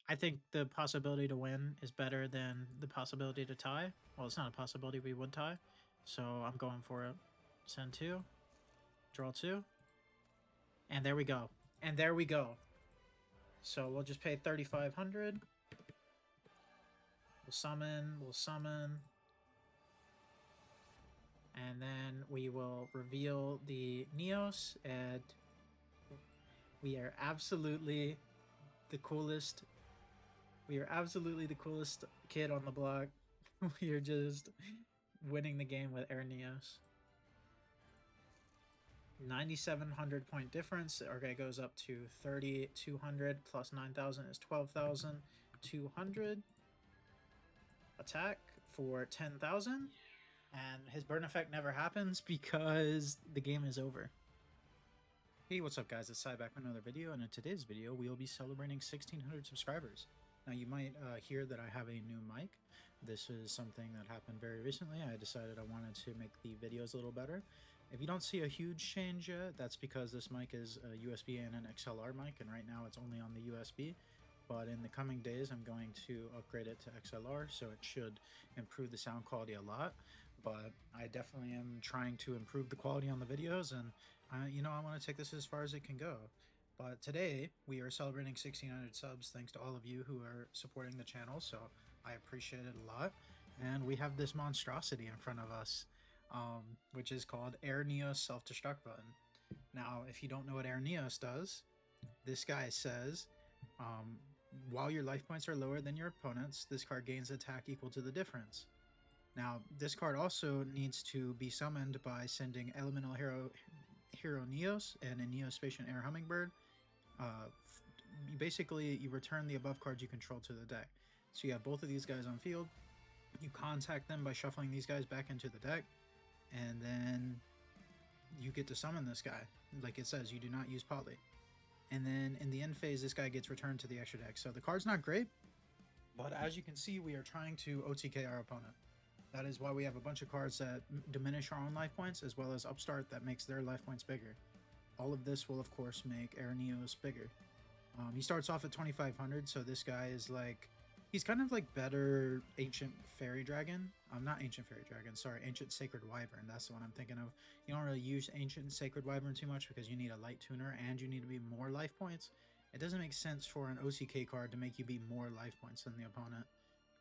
I think the possibility to win is better than the possibility to tie. Well, it's not a possibility, we would tie. So I'm going for it. Send 2, draw 2, and there we go. And there we go. So we'll just pay 3,500. We'll summon. And then we will reveal the Neos, and we are absolutely the coolest. We are absolutely the coolest kid on the block. We are just winning the game with Air Neos. 9,700 point difference. Okay, goes up to 3,200 plus 9,000 is 12,200. Attack for 10,000. And his burn effect never happens because the game is over. Hey, what's up guys, it's Sai back with another video, and in today's video we will be celebrating 1,600 subscribers. Now you might hear that I have a new mic. This is something that happened very recently. I decided I wanted to make the videos a little better. If you don't see a huge change yet, that's because this mic is a USB and an XLR mic, and right now it's only on the USB. But in the coming days, I'm going to upgrade it to XLR, so it should improve the sound quality a lot. But I definitely am trying to improve the quality on the videos, and you know, I want to take this as far as it can go. But today, we are celebrating 1,600 subs, thanks to all of you who are supporting the channel, so I appreciate it a lot. And we have this monstrosity in front of us, which is called Air Neos Self-Destruct Button. Now, if you don't know what Air Neos does, this guy says, while your life points are lower than your opponent's, this card gains attack equal to the difference. Now, this card also needs to be summoned by sending Elemental Hero Neos and a Neospatian Air Hummingbird. Basically, you return the above cards you control to the deck. So you have both of these guys on field. You contact them by shuffling these guys back into the deck, and then you get to summon this guy. Like it says, you do not use poly. And then in the end phase, this guy gets returned to the extra deck. So the card's not great, but as you can see, we are trying to OTK our opponent. That is why we have a bunch of cards that diminish our own life points, as well as Upstart that makes their life points bigger. All of this will, of course, make Air Neos bigger. He starts off at 2,500, so this guy is like... He's kind of like better Ancient Fairy Dragon. Not Ancient Fairy Dragon, sorry, Ancient Sacred Wyvern. That's the one I'm thinking of. You don't really use Ancient Sacred Wyvern too much because you need a light tuner and you need to be more life points. It doesn't make sense for an OCK card to make you be more life points than the opponent.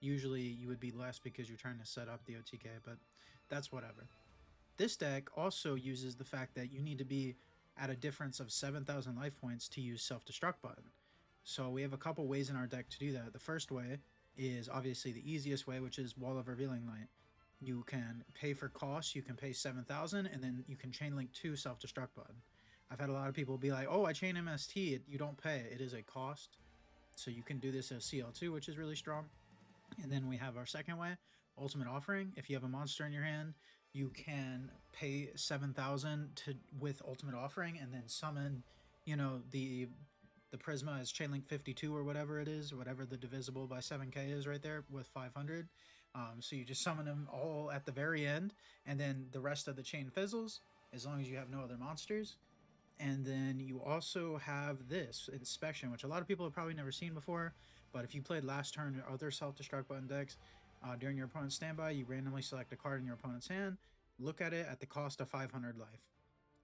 Usually you would be less because you're trying to set up the OTK, but that's whatever. This deck also uses the fact that you need to be at a difference of 7,000 life points to use Self-Destruct Button. So we have a couple ways in our deck to do that. The first way is obviously the easiest way, which is Wall of Revealing Light. You can pay for cost, you can pay 7,000, and then you can chain link to Self-Destruct Button. I've had a lot of people be like, oh, I chain MST, you don't pay. It is a cost. So you can do this as CL2, which is really strong. And then we have our second way, Ultimate Offering. If you have a monster in your hand, you can pay 7,000 with Ultimate Offering and then summon, you know, the Prisma is Chainlink 52 or whatever it is, whatever the divisible by 7k is right there with 500. So you just summon them all at the very end, and then the rest of the chain fizzles, as long as you have no other monsters. And then you also have this, Inspection, which a lot of people have probably never seen before, but if you played last turn or other Self-Destruct Button decks, during your opponent's standby, you randomly select a card in your opponent's hand, look at it at the cost of 500 life.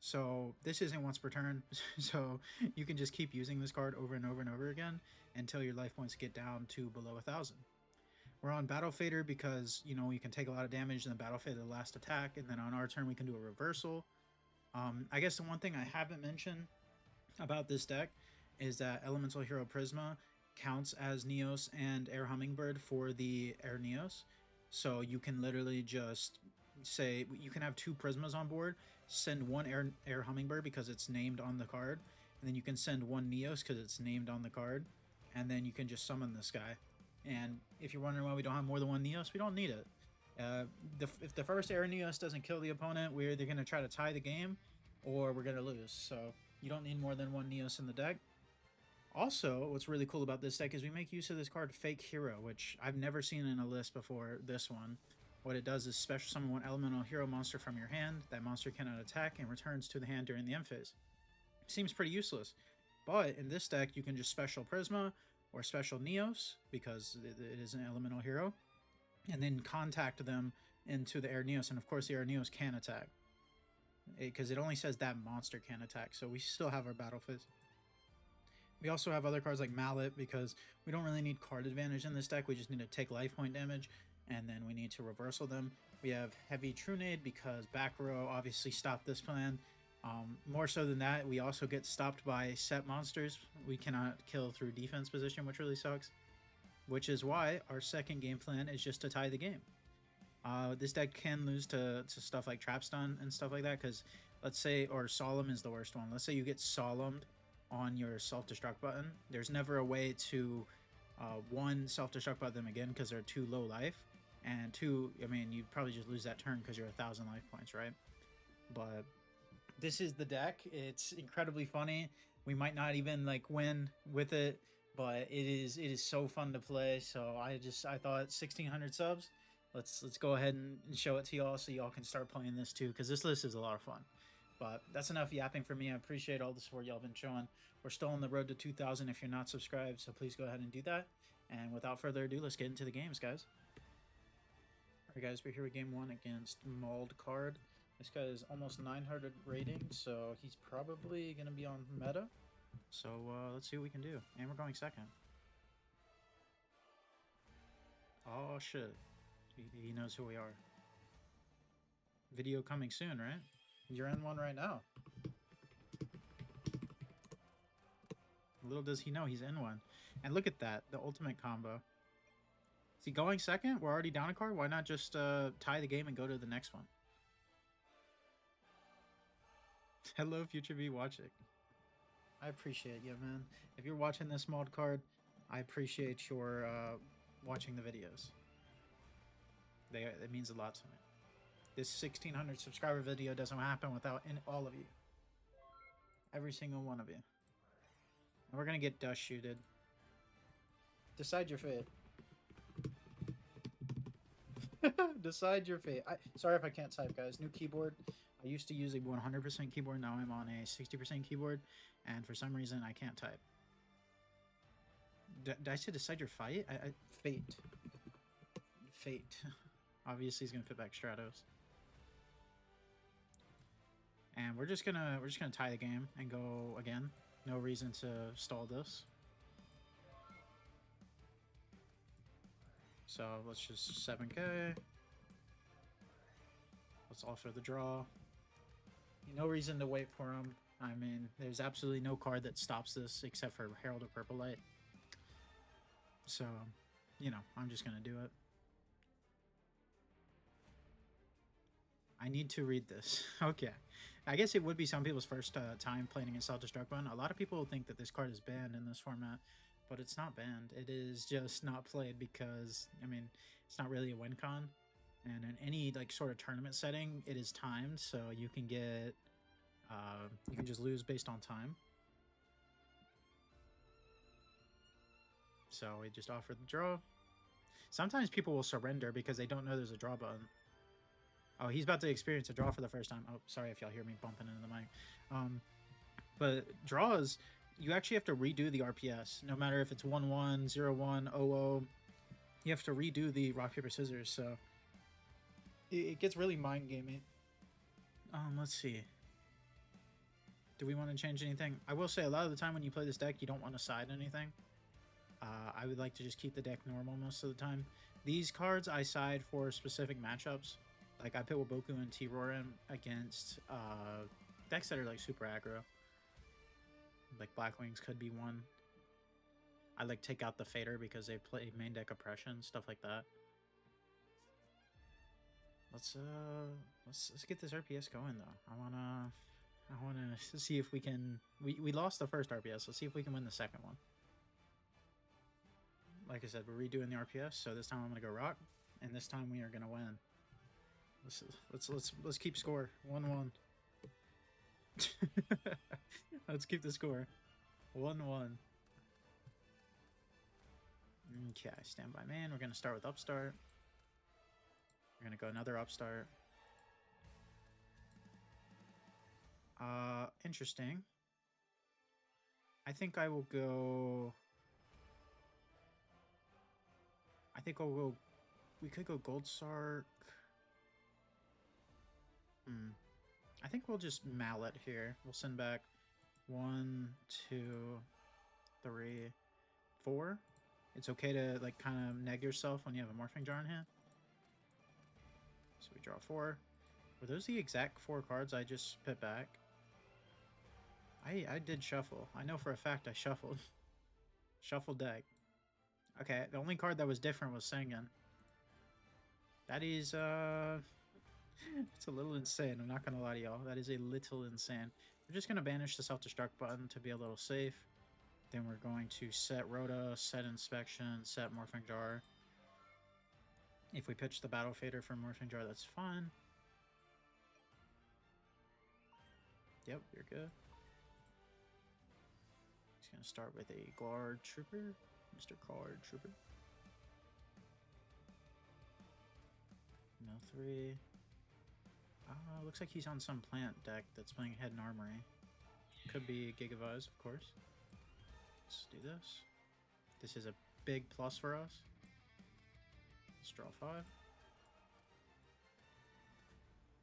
So this isn't once per turn, so you can just keep using this card over and over and over again until your life points get down to below 1,000. We're on Battle Fader because, you know, you can take a lot of damage in the Battle Fader the last attack, and then on our turn we can do a reversal. I guess the one thing I haven't mentioned about this deck is that Elemental Hero Prisma counts as Neos and Air Hummingbird for the Air Neos. So you can literally just say you can have 2 Prismas on board, send one Air Hummingbird because it's named on the card, and then you can send 1 Neos because it's named on the card, and then you can just summon this guy. And if you're wondering why we don't have more than 1 Neos, we don't need it. If the first Air Neos doesn't kill the opponent, we're either going to try to tie the game or we're going to lose. So you don't need more than 1 Neos in the deck. Also, what's really cool about this deck is we make use of this card Fake Hero, which I've never seen in a list before this one. What it does is special summon 1 Elemental Hero monster from your hand. That monster cannot attack and returns to the hand during the end phase. Seems pretty useless, but in this deck you can just special Prisma or special Neos because it is an elemental hero, and then contact them into the Air Neos. And of course, the Air Neos can attack because it only says that monster can attack. So we still have our Battle Fist. We also have other cards like Mallet because we don't really need card advantage in this deck. We just need to take life point damage, and then we need to reversal them. We have Heavy Trunade because back row obviously stopped this plan. More so than that, we also get stopped by set monsters. We cannot kill through defense position, which really sucks. Which is why our second game plan is just to tie the game. This deck can lose to stuff like Trap Stun and stuff like that, because let's say, or Solemn is the worst one. Let's say you get Solemned on your self-destruct button. There's never a way to one, self-destruct button them again because they're too low life, and two, I mean, you'd probably just lose that turn because you're 1,000 life points, right? But this is the deck. It's incredibly funny. We might not even like win with it, but it is so fun to play. So I thought 1,600 subs. Let's go ahead and show it to y'all so y'all can start playing this too, because this list is a lot of fun. But that's enough yapping for me. I appreciate all the support y'all been showing. We're still on the road to 2,000 if you're not subscribed, so please go ahead and do that. And without further ado, let's get into the games, guys. All right, guys, we're here with game one against Mauled Card. This guy is almost 900 rating, so he's probably going to be on meta. So let's see what we can do. And we're going second. Oh, shit. He knows who we are. Video coming soon, right? You're in one right now. Little does he know he's in one. And look at that, the ultimate combo. Is he going second? We're already down a card. Why not just tie the game and go to the next one? Hello, Future V watching. I appreciate you, man. If you're watching this mod card, I appreciate your watching the videos. It means a lot to me. This 1,600 subscriber video doesn't happen without all of you. Every single one of you. And we're going to get dust shooted. Decide your fate. Decide your fate. Sorry if I can't type, guys. New keyboard. I used to use a 100% keyboard. Now I'm on a 60% keyboard. And for some reason, I can't type. Did I say decide your fight? Fate. Fate. Obviously, he's going to fit back Stratos. And we're just gonna tie the game and go again. No reason to stall this. So let's just 7k. Let's offer the draw. No reason to wait for him. I mean, there's absolutely no card that stops this except for Herald of Purple Light. So, you know, I'm just gonna do it. I need to read this. Okay. I guess it would be some people's first time playing against Self-Destruct Button. A lot of people think that this card is banned in this format, but it's not banned. It is just not played because, I mean, it's not really a win con. And in any like sort of tournament setting, it is timed, so you can get, you can just lose based on time. So we just offered the draw. Sometimes people will surrender because they don't know there's a draw button. Oh, he's about to experience a draw for the first time. Oh, sorry if y'all hear me bumping into the mic. But draws, you actually have to redo the RPS. No matter if it's 1-1, 0-1, 0-0, you have to redo the rock, paper, scissors. So it gets really mind-gaming. Let's see. Do we want to change anything? I will say a lot of the time when you play this deck, you don't want to side anything. I would like to just keep the deck normal most of the time. These cards I side for specific matchups. Like I pit Waboku and T-Roarin against decks that are like super aggro. Like Black Wings could be one. I like take out the Fader because they play main deck oppression, stuff like that. Let's get this RPS going though. I wanna see if we can. We lost the first RPS. Let's see if we can win the second one. Like I said, we're redoing the RPS, so this time I'm gonna go rock, and this time we are gonna win. Let's keep score 1-1. Let's keep the score 1-1. Okay, stand by man. We're gonna start with upstart. We're gonna go another upstart. Interesting. I think I will go think we'll go... We could go Gold Sark. I think we'll just Mallet here. We'll send back 1, 2, 3, 4. It's okay to like kind of neg yourself when you have a Morphing Jar in hand. So we draw 4. Were those the exact 4 cards I just put back? I did shuffle. I know for a fact I shuffled. Shuffle deck. Okay, the only card that was different was Sengen. That is, it's a little insane. I'm not gonna lie to y'all. That is a little insane. We're just gonna banish the self-destruct button to be a little safe. Then we're going to set Rhoda, set Inspection, set Morphing Jar. If we pitch the Battle Fader for Morphing Jar, that's fine. Yep, you're good. He's gonna start with a Guard Trooper, Mr. Guard Trooper. Mill 3. Looks like he's on some plant deck that's playing Hidden Armory. Could be Gigavise, of course. Let's do this. This is a big plus for us. Let's draw 5.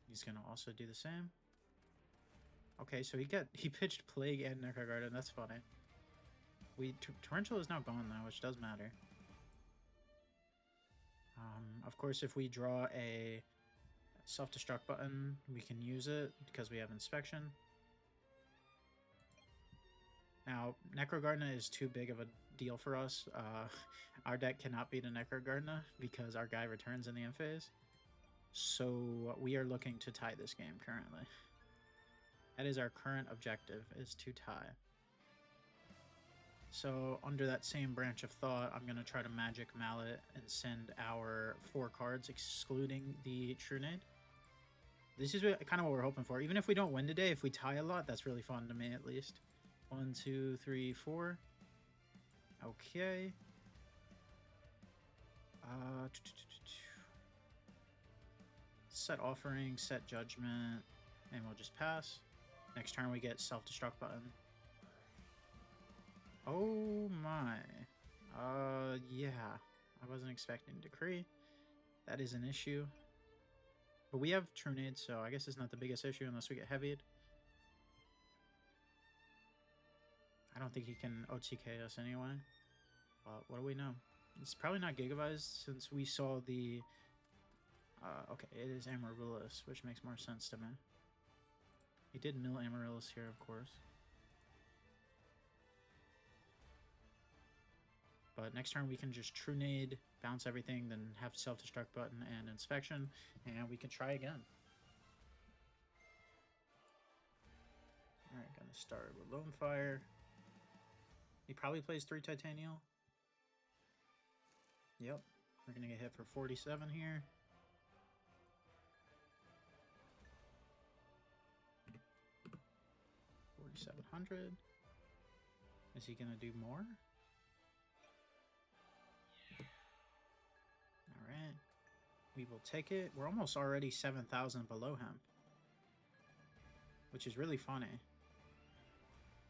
He's gonna also do the same. Okay, so he pitched Plague and Necro Garden. That's funny. Torrential is now gone though, which does matter. Of course, if we draw a self-destruct button, we can use it because we have Inspection. Now, Necrogardna is too big of a deal for us. Our deck cannot beat a Necrogardna because our guy returns in the end phase. So we are looking to tie this game currently. That is our current objective, is to tie. So under that same branch of thought, I'm going to try to Magic Mallet and send our 4 cards, excluding the Trunade. This is kind of what we're hoping for. Even if we don't win today, if we tie a lot, that's really fun to me at least. 1, 2, 3, 4. Okay. Set Offering, set Judgment, and we'll just pass. Next turn we get self-destruct button. Oh my. Yeah. I wasn't expecting Decree. That is an issue. But we have Trunade, so I guess it's not the biggest issue unless we get heavied. I don't think he can OTK us anyway. But what do we know? It's probably not Gigavise since we saw the... okay, it is Amaryllis, which makes more sense to me. He did mill Amaryllis here, of course. But next turn we can just Trunade, bounce everything, then have self-destruct button and Inspection, and we can try again. Alright, gonna start with Lone Fire. He probably plays 3 Titanial. Yep, we're gonna get hit for 47 here. $4,700. Is he gonna do more? Alright. We will take it. We're almost already 7,000 below him. Which is really funny.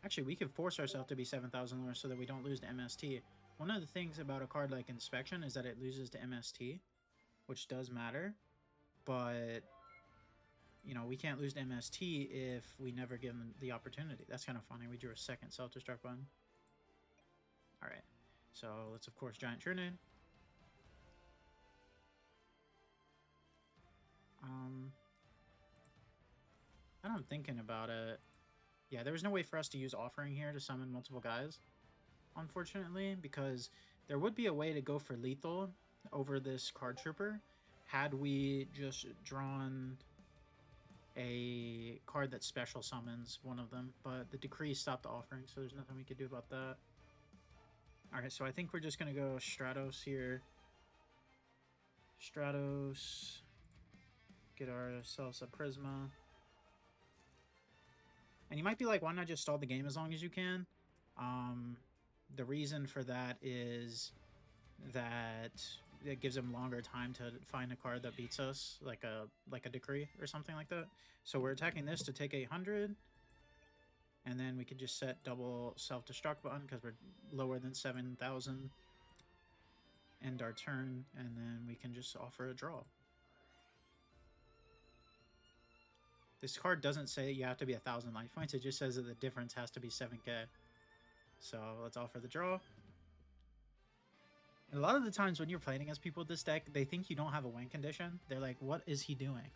Actually, we could force ourselves to be 7,000 lower so that we don't lose to MST. One of the things about a card like Inspection is that it loses to MST, which does matter. But, you know, we can't lose to MST if we never give them the opportunity. That's kind of funny. We drew a second self-destruct button. Alright. So, let's, of course, Giant Trunade. Now I'm thinking about it. Yeah, there was no way for us to use Offering here to summon multiple guys, unfortunately, because there would be a way to go for lethal over this Card Trooper had we just drawn a card that special summons one of them, but the Decree stopped the Offering, so there's nothing we could do about that. Alright, so I think we're just going to go Stratos here. Stratos. Get ourselves a Prisma. And you might be like, why not just stall the game as long as you can? The reason for that is that it gives him longer time to find a card that beats us, like a Decree or something like that. So we're attacking this to take 800. And then we could just set double self-destruct button because we're lower than 7,000. end our turn, and then we can just offer a draw. This card doesn't say you have to be 1,000 life points. It just says that the difference has to be 7k. So let's offer the draw. And a lot of the times when you're playing against people with this deck, they think you don't have a win condition. They're like, what is he doing?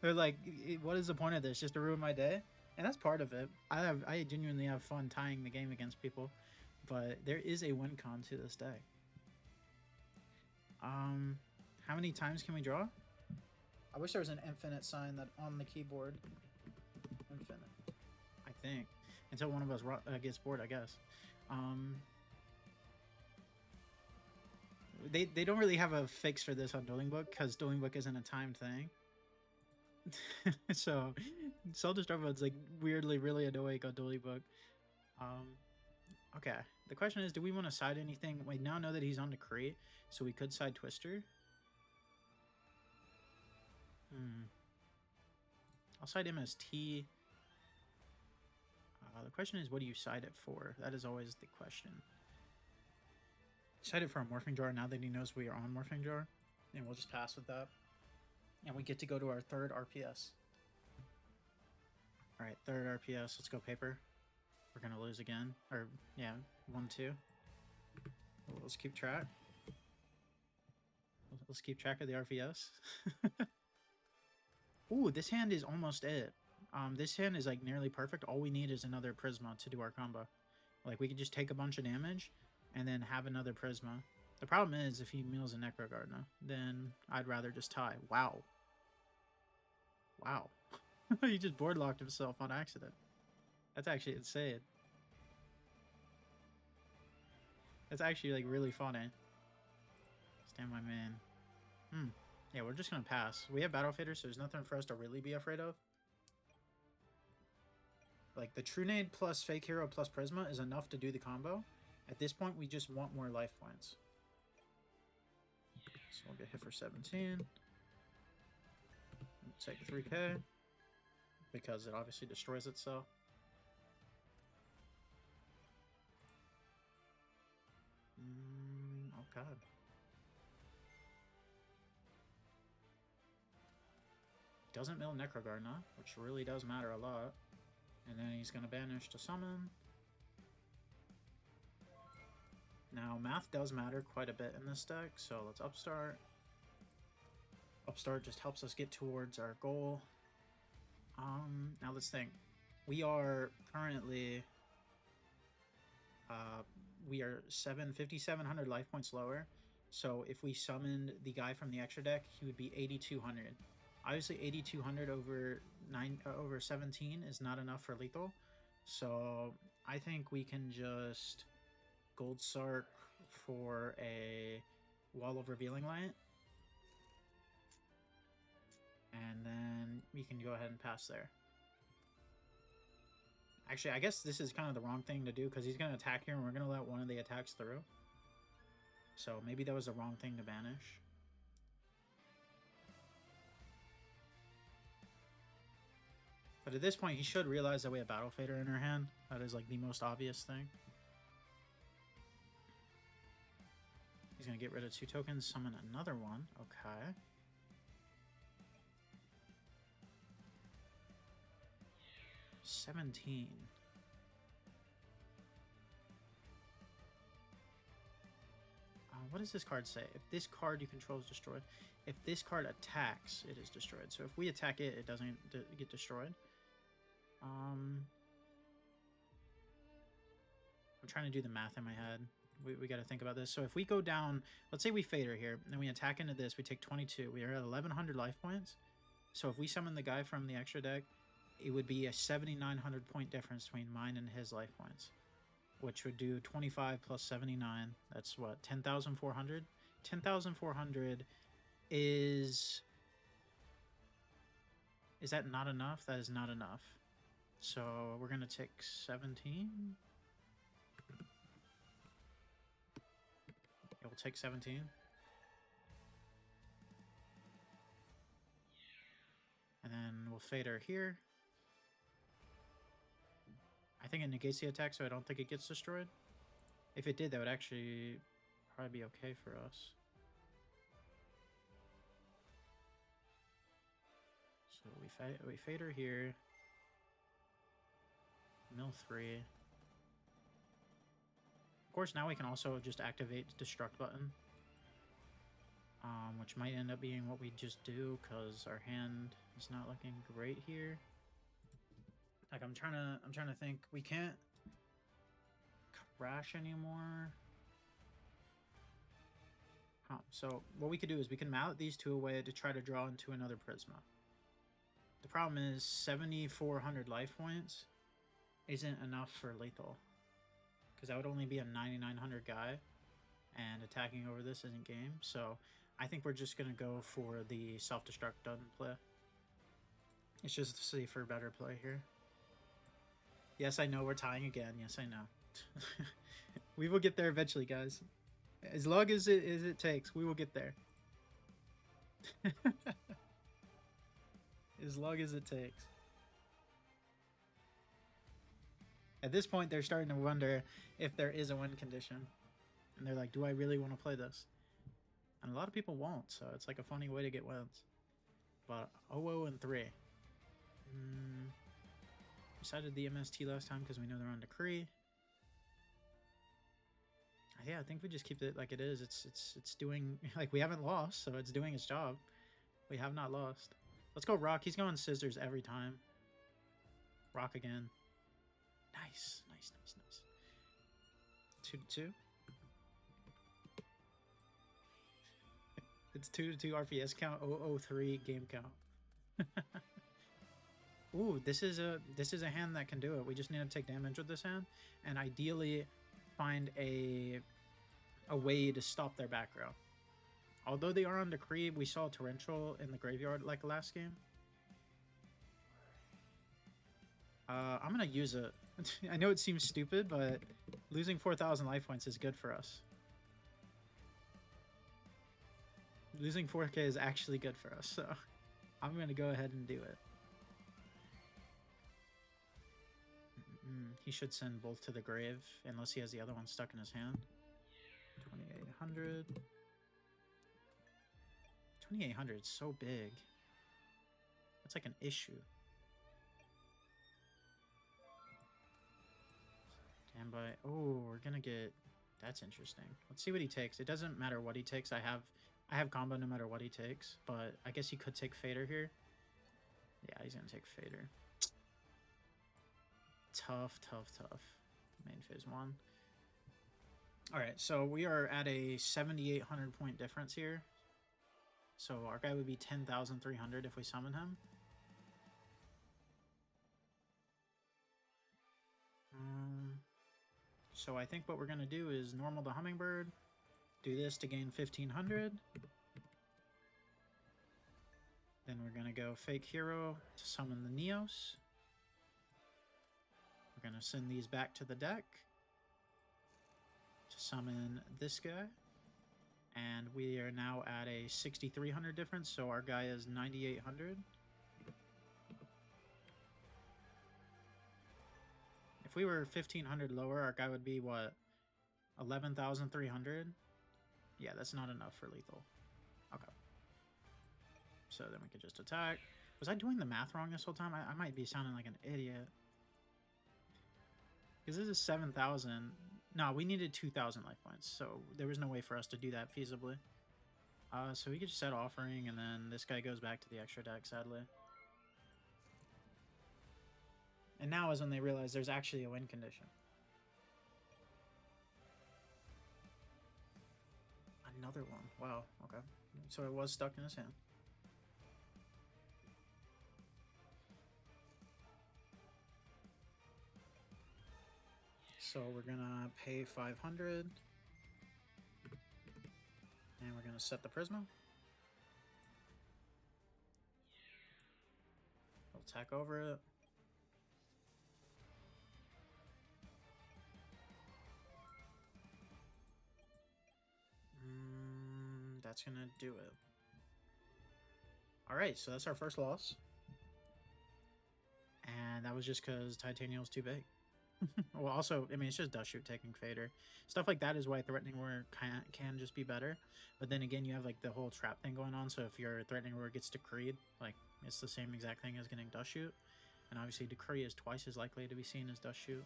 They're like, what is the point of this? Just to ruin my day? And that's part of it. I genuinely have fun tying the game against people. But there is a win con to this deck. How many times can we draw? I wish there was an infinite sign that on the keyboard. Infinite. I think. Until one of us gets bored, I guess. They don't really have a fix for this on Dueling Book, because Dueling Book isn't a timed thing. So, self-destruct mode's like weirdly really annoying on Dueling Book. Okay. The question is, do we want to side anything? We now know that he's on the crate, so we could side Twister. I'll side him as T. The question is, what do you side it for? That is always the question. Side it for a Morphing Jar now that he knows we are on Morphing Jar. And we'll just pass with that. And we get to go to our third RPS. Alright, third RPS. Let's go paper. We're going to lose again. Or, yeah, 1-2. Let's keep track. Let's keep track of the RPS. Ooh, this hand is almost it. This hand is like nearly perfect. All we need is another Prisma to do our combo. Like, we could just take a bunch of damage and then have another Prisma. The problem is, if he mills a Necro Gardener, then I'd rather just tie. Wow. Wow. He just board locked himself on accident. That's actually insane. That's actually like really funny. Stand my man. Yeah, we're just gonna pass. We have Battle Fader, so there's nothing for us to really be afraid of. Like, the True Nade plus Fake Hero plus Prisma is enough to do the combo. At this point, we just want more life points. So we'll get hit for 17. We'll take 3k. Because it obviously destroys itself. Oh god. Doesn't mill Necro Gardener, which really does matter a lot. And then he's going to banish to summon. Now, math does matter quite a bit in this deck, so let's upstart. Upstart just helps us get towards our goal. Now let's think. We are currently... we are 5,700 life points lower. So if we summoned the guy from the extra deck, he would be 8,200. Obviously, 8,200 over 17 is not enough for lethal. So I think we can just Gold Sark for a Wall of Revealing Light. And then we can go ahead and pass there. Actually, I guess this is kind of the wrong thing to do, because he's going to attack here and we're going to let one of the attacks through. So maybe that was the wrong thing to banish. But at this point, he should realize that we have Battle Fader in our hand. That is like the most obvious thing. He's going to get rid of 2 tokens, summon another one. Okay. $17. What does this card say? If this card you control is destroyed. If this card attacks, it is destroyed. So if we attack it, it doesn't get destroyed. I'm trying to do the math in my head. We got to think about this. So if we go down, let's say we Fader here, and then we attack into this, we take 22. We are at 1,100 life points. So if we summon the guy from the extra deck, it would be a 7,900 point difference between mine and his life points, which would do 25 plus 79. That's what, 10,400? 10,400 is that not enough? That is not enough. So we're going to take 17. Yeah, we'll take 17. And then we'll Fader here. I think it negates the attack, so I don't think it gets destroyed. If it did, that would actually probably be okay for us. So we fade her here. Mill 3. Of course, now we can also just activate the destruct button. Which might end up being what we just do, because our hand is not looking great here. Like, I'm trying to think. We can't crash anymore. Huh. So what we could do is we can mount these two away to try to draw into another Prisma. The problem is 7,400 life points isn't enough for lethal, because that would only be a 9,900 guy, and attacking over this isn't game. So I think we're just gonna go for the self-destruct done play. It's just to see for better play here. Yes, I know we're tying again. Yes, I know. We will get there eventually, guys. As long as it takes, we will get there. As long as it takes. At this point, they're starting to wonder if there is a win condition. And they're like, do I really want to play this? And a lot of people won't, so it's like a funny way to get wins. But 0-0-3. Decided the MST last time because we know they're on decree. Yeah, I think we just keep it like it is. It's doing, like, we haven't lost, so it's doing its job. We have not lost. Let's go rock. He's going scissors every time. Rock again. Nice, nice, nice, nice. 2-2. It's 2-2 RPS count. 0-0-3 game count. Ooh, this is a hand that can do it. We just need to take damage with this hand, and ideally find a way to stop their back row. Although they are on decree, we saw torrential in the graveyard like last game. I'm gonna use it. I know it seems stupid, but losing 4,000 life points is good for us. Losing 4k is actually good for us, so I'm gonna go ahead and do it. He should send both to the grave, unless he has the other one stuck in his hand. 2,800. 2,800 is so big. That's like an issue. Standby. Oh, we're gonna get... That's interesting. Let's see what he takes. It doesn't matter what he takes. I have combo no matter what he takes, but I guess he could take Fader here. Yeah, he's gonna take Fader. Tough, tough, tough. Main phase 1. Alright, so we are at a 7,800 point difference here. So our guy would be 10,300 if we summon him. So I think what we're going to do is normal the Hummingbird. Do this to gain 1,500. Then we're going to go Fake Hero to summon the Neos. We're going to send these back to the deck to summon this guy. And we are now at a 6,300 difference, so our guy is 9,800. If we were 1,500 lower, our guy would be, what, 11,300? Yeah, that's not enough for lethal. Okay. So then we could just attack. Was I doing the math wrong this whole time? I might be sounding like an idiot. Because this is 7,000. No, we needed 2,000 life points, so there was no way for us to do that feasibly. So we could just set offering, and then this guy goes back to the extra deck, sadly. And now is when they realize there's actually a win condition. Another one. Wow, okay. So it was stuck in his hand. So we're gonna pay 500. And we're gonna set the Prisma. We'll attack over it. That's gonna do it. Alright, so that's our first loss. And that was just because Titanium's too big. Well, also, I mean, it's just Dust Shoot taking Fader. Stuff like that is why Threatening Roar can just be better. But then again, you have like the whole trap thing going on. So if your Threatening Roar gets Decreed, like it's the same exact thing as getting Dust Shoot. And obviously Decree is twice as likely to be seen as Dust Shoot.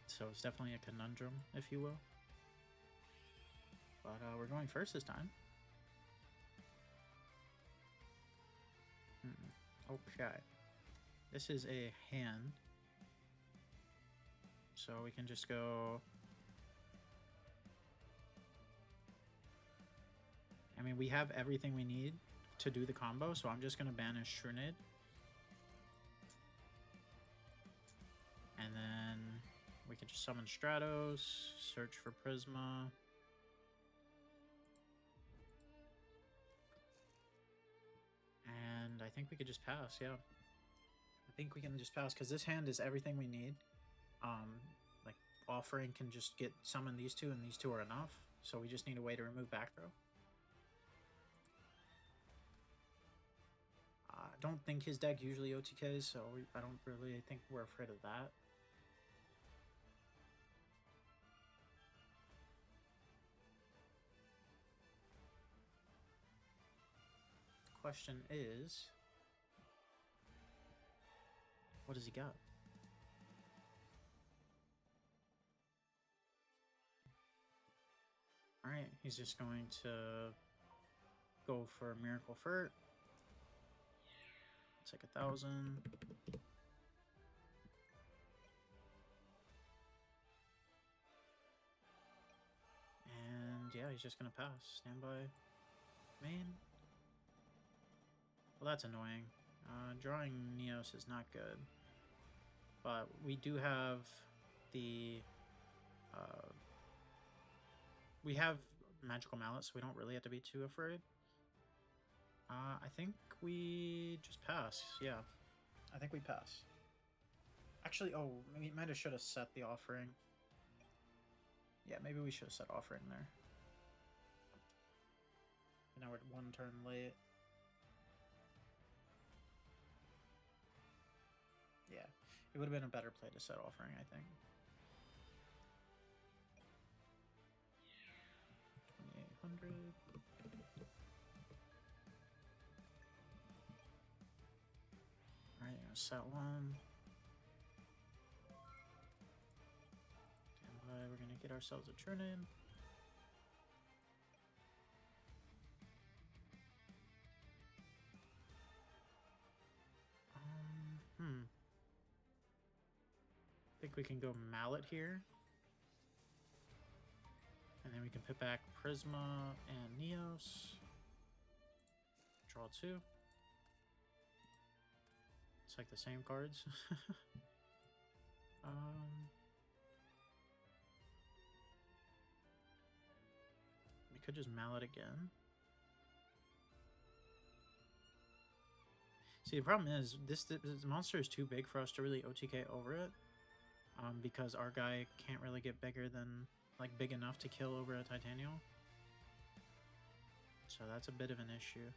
So it's definitely a conundrum, if you will. But we're going first this time. Okay. This is a hand. So we can just go... I mean, we have everything we need to do the combo, so I'm just going to banish Trunade. And then we can just summon Stratos, search for Prisma. And I think we could just pass, yeah. I think we can just pass, because this hand is everything we need. Like, Offering can just get summon these two, and these two are enough. So we just need a way to remove back throw. I don't think his deck usually OTKs, so I don't really think we're afraid of that. Question is, what does he got? Alright, he's just going to go for Miracle Furt. It's like 1,000. And yeah, he's just gonna pass. Standby. Main. Well, that's annoying. Drawing Neos is not good. But we do have the... we have Magical Mallet, so we don't really have to be too afraid. I think we just pass. Yeah, I think we pass. Actually, oh, we might have should have set the Offering. Yeah, maybe we should have set Offering there. Now we're 1 turn late. Yeah, it would have been a better play to set Offering, I think. 2,800. Alright, set 1. Standby, we're gonna get ourselves a turn in. I think we can go Mallet here. And then we can put back Prisma and Neos. Draw 2. It's like the same cards. We could just Mallet again. See, the problem is this monster is too big for us to really OTK over it. Because our guy can't really get bigger than, like, big enough to kill over a Titanial. So that's a bit of an issue.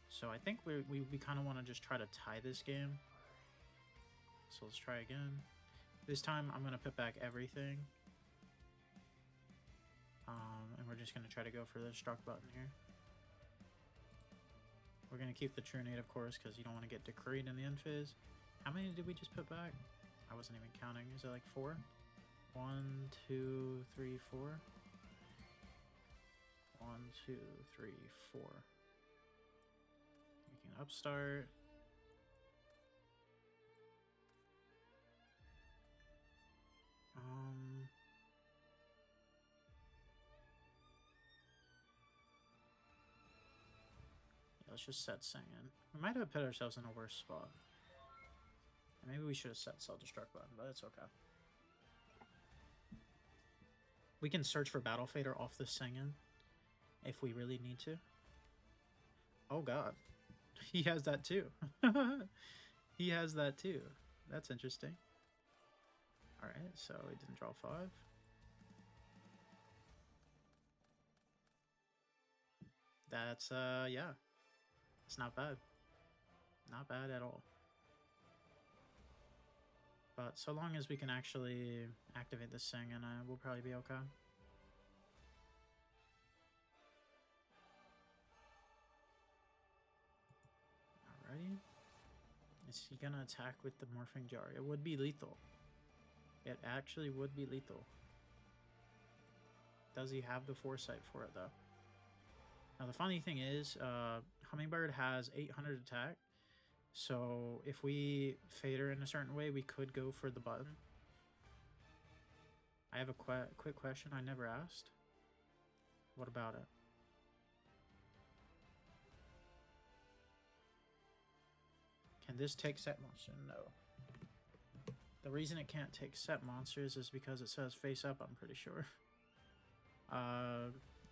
So I think we kind of want to just try to tie this game. So let's try again. This time I'm going to put back everything. And we're just going to try to go for the struck button here. We're going to keep the Trunade, of course, because you don't want to get Decreed in the end phase. How many did we just put back? I wasn't even counting. Is it like 4? 1, 2, 3, 4. 1, 2, 3, 4. We can upstart. Yeah, let's just set Singin. We might have put ourselves in a worse spot. Maybe we should have set self-destruct button, but it's okay. We can search for Battle Fader off the Singin if we really need to. Oh god. He has that too. He has that too. That's interesting. Alright, so we didn't draw 5. That's, yeah. It's not bad. Not bad at all. But so long as we can actually activate this thing, and we'll probably be okay. Alrighty. Is he gonna attack with the Morphing Jar? It would be lethal. It actually would be lethal. Does he have the foresight for it, though? Now, the funny thing is, Hummingbird has 800 attack. So if we fade her in a certain way, we could go for the button. I have a quick question I never asked. What about it? Can this take set monster? No. The reason it can't take set monsters is because it says face up, I'm pretty sure.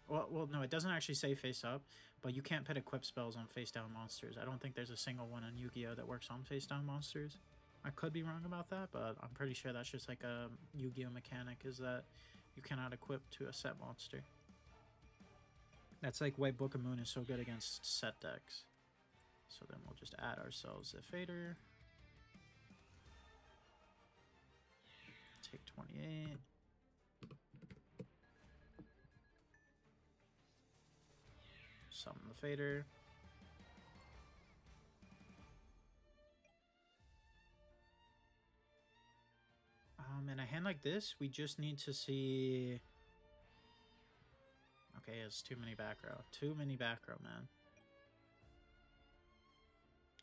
Well, no, it doesn't actually say face up, but you can't put equip spells on face down monsters. I don't think there's a single one in Yu-Gi-Oh! That works on face down monsters. I could be wrong about that, but I'm pretty sure that's just like a Yu-Gi-Oh! Mechanic, is that you cannot equip to a set monster. That's like why Book of Moon is so good against set decks. So then we'll just add ourselves a fader. Take 28. Summon the fader. In a hand like this, we just need to see... Okay, it's too many back row. Too many back row, man.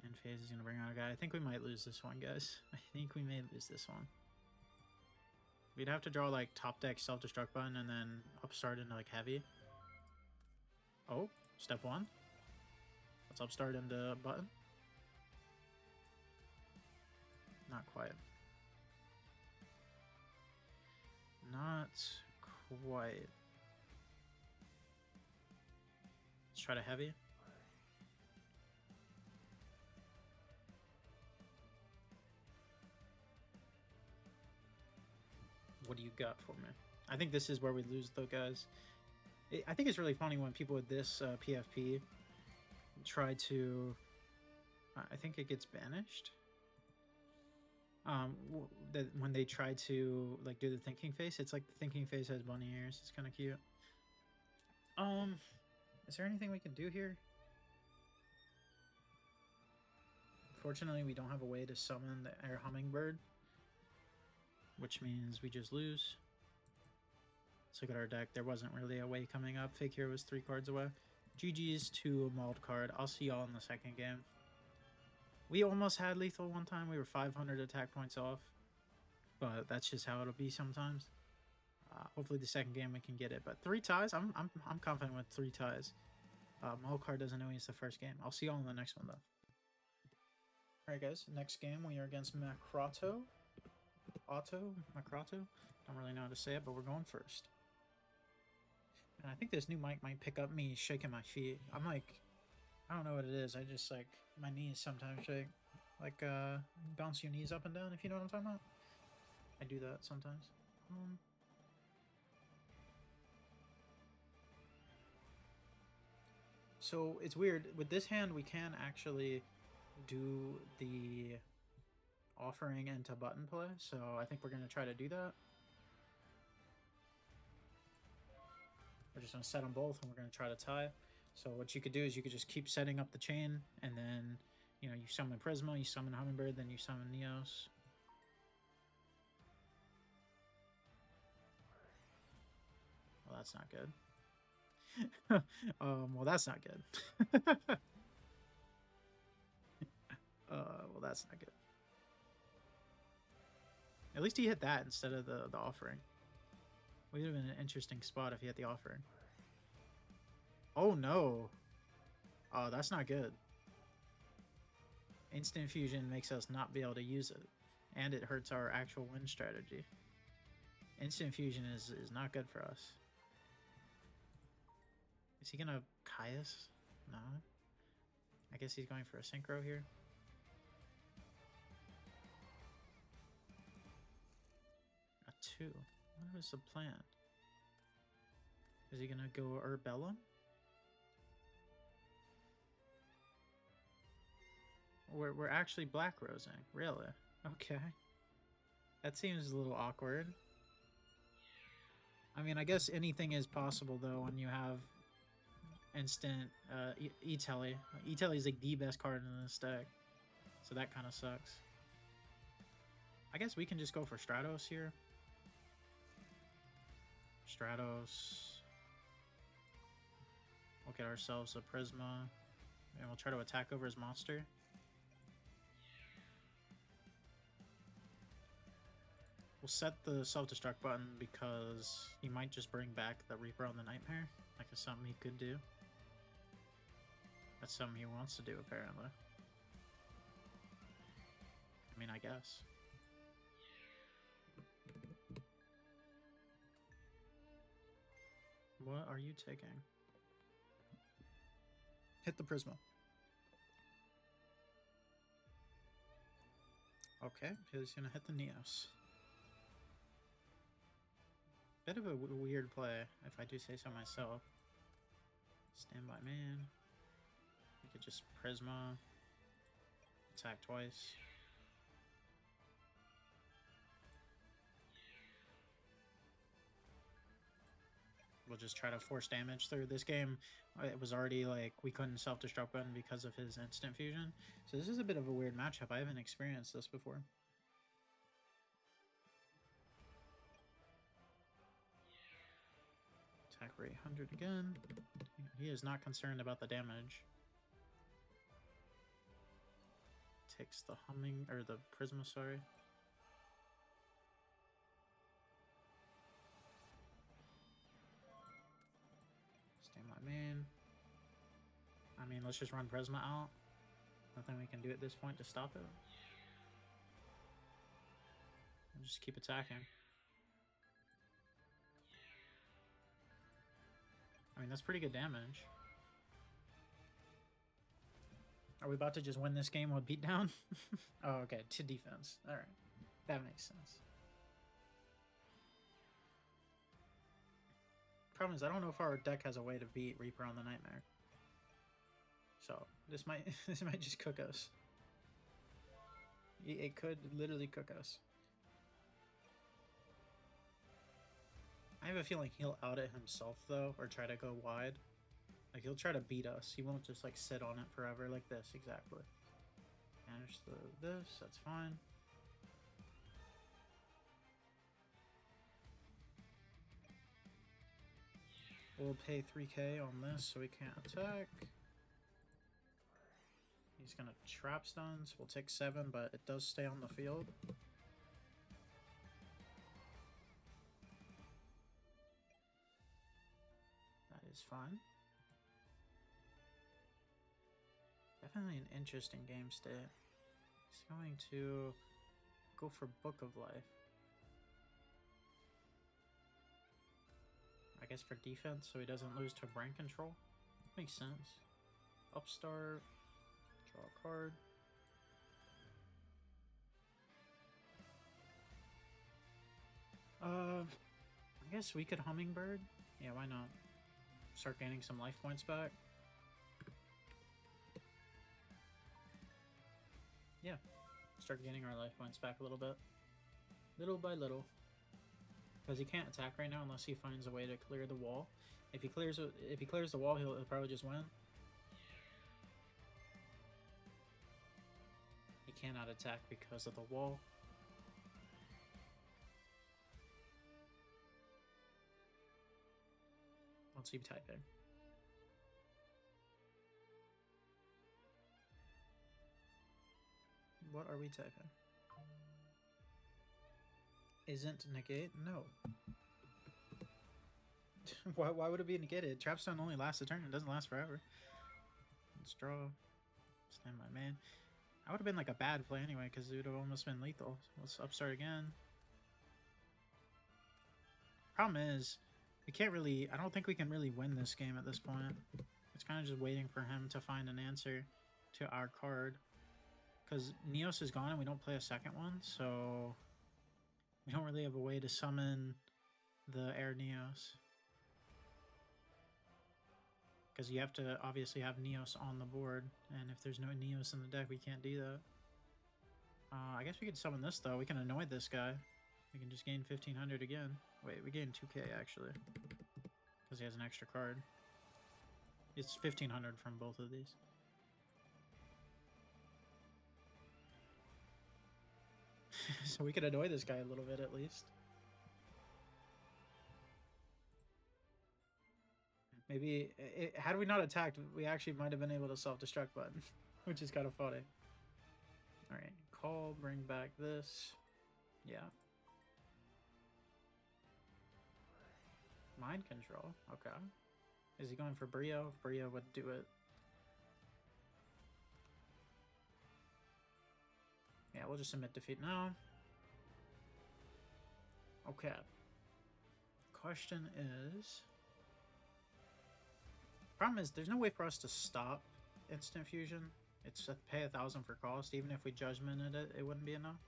End phase is going to bring out a guy. I think we might lose this one, guys. I think we may lose this one. We'd have to draw, like, top deck self-destruct button and then upstart into, like, heavy. Oh, step one. Let's upstart into button. Not quite. Not quite. Let's try to heavy. What do you got for me? I think this is where we lose, though, guys. I think it's really funny when people with this PFP try to... I think it gets banished. When they try to like do the thinking face, it's like the thinking face has bunny ears. It's kind of cute. Is there anything we can do here? Fortunately, we don't have a way to summon the air hummingbird, which means we just lose. Let's look at our deck. There wasn't really a way coming up. Fake Hero was 3 cards away. GG's to a mauled card. I'll see y'all in the second game. We almost had lethal one time. We were 500 attack points off, but that's just how it'll be sometimes. Hopefully the second game we can get it. But 3 ties, I'm confident with 3 ties. Mauled card doesn't know he's the first game. I'll see y'all in the next one though. Alright guys, next game we are against Macroto. Macroto? Don't really know how to say it, but we're going first. And I think this new mic might pick up me shaking my feet. I'm like, I don't know what it is. I just like, my knees sometimes shake. Like, bounce your knees up and down, if you know what I'm talking about. I do that sometimes. So it's weird. With this hand, we can actually do the offering into button play. So I think we're going to try to do that. We're just going to set them both and we're going to try to tie. So what you could do is you could just keep setting up the chain and then, you know, you summon Prisma, you summon Hummingbird, then you summon Neos. Well, that's not good. Well, that's not good. Well, that's not good. At least he hit that instead of the offering. Would have been an interesting spot if he had the offering. Oh no. Oh, that's not good. Instant fusion makes us not be able to use it. And it hurts our actual win strategy. Instant fusion is not good for us. Is he gonna Caius? No. I guess he's going for a synchro here. A 2. What was the plan? Is he gonna go Urbellum? We're actually black rosing, really? Okay. That seems a little awkward. I mean, I guess anything is possible though when you have instant E-Telly. E-Telly is like the best card in this deck, so that kind of sucks. I guess we can just go for Stratos here. Stratos. We'll get ourselves a Prisma, and we'll try to attack over his monster. We'll set the self-destruct button because he might just bring back the Reaper on the Nightmare. Like it's something he could do. That's something he wants to do, apparently. I mean, I guess. What are you taking? Hit the Prisma. Okay, he's gonna hit the Neos. Bit of a weird play, if I do say so myself. Standby man. We could just Prisma. Attack twice. We'll just try to force damage through this game. It was already like we couldn't self-destruct button because of his instant fusion. So this is a bit of a weird matchup. I haven't experienced this before. Attack for 800 again. He is not concerned about the damage. Takes the humming or the Prisma, sorry. Stand my man. I mean, let's just run Prisma out. Nothing we can do at this point to stop it. We'll just keep attacking. I mean, that's pretty good damage. Are we about to just win this game with beatdown? Oh, okay, to defense. All right, that makes sense. Problem is, I don't know if our deck has a way to beat Reaper on the Nightmare. So this might just cook us. It could literally cook us. I have a feeling he'll out it himself though, or try to go wide. Like he'll try to beat us. He won't just like sit on it forever like this, exactly. Manage this, that's fine. We'll pay 3k on this so we can't attack. He's gonna trap stuns. We'll take 7, but it does stay on the field. That is fine. Definitely an interesting game state. He's going to go for Book of Life. I guess for defense, so he doesn't lose to brain control. Makes sense. Upstart. Draw a card. I guess we could Hummingbird. Yeah, why not? Start gaining some life points back. Yeah, start gaining our life points back a little bit. Little by little. Because he can't attack right now unless he finds a way to clear the wall. If he clears the wall, he'll probably just win. He cannot attack because of the wall. What's he typing? What are we typing? Isn't negate? No. Why would it be negated? Trapstone only lasts a turn. It doesn't last forever. Let's draw. Stand my man. That would have been like a bad play anyway, because it would have almost been lethal. Let's upstart again. Problem is, we can't really... I don't think we can really win this game at this point. It's kind of just waiting for him to find an answer to our card. Because Neos is gone and we don't play a second one, so... we don't really have a way to summon the Air Neos. Because you have to obviously have Neos on the board, and if there's no Neos in the deck, we can't do that. I guess we could summon this, though. We can annoy this guy. We can just gain 1500 again. Wait, we gained 2k actually. Because he has an extra card. It's 1500 from both of these. So we could annoy this guy a little bit at least. Maybe, had we not attacked, we actually might have been able to self-destruct button, which is kind of funny. Alright, call, bring back this. Yeah. Mind control, okay. Is he going for Brio? Brio would do it. Yeah, we'll just submit defeat now. Okay. Question is... Problem is, there's no way for us to stop instant fusion. It's pay 1,000 for cost. Even if we judgmented it, it wouldn't be enough.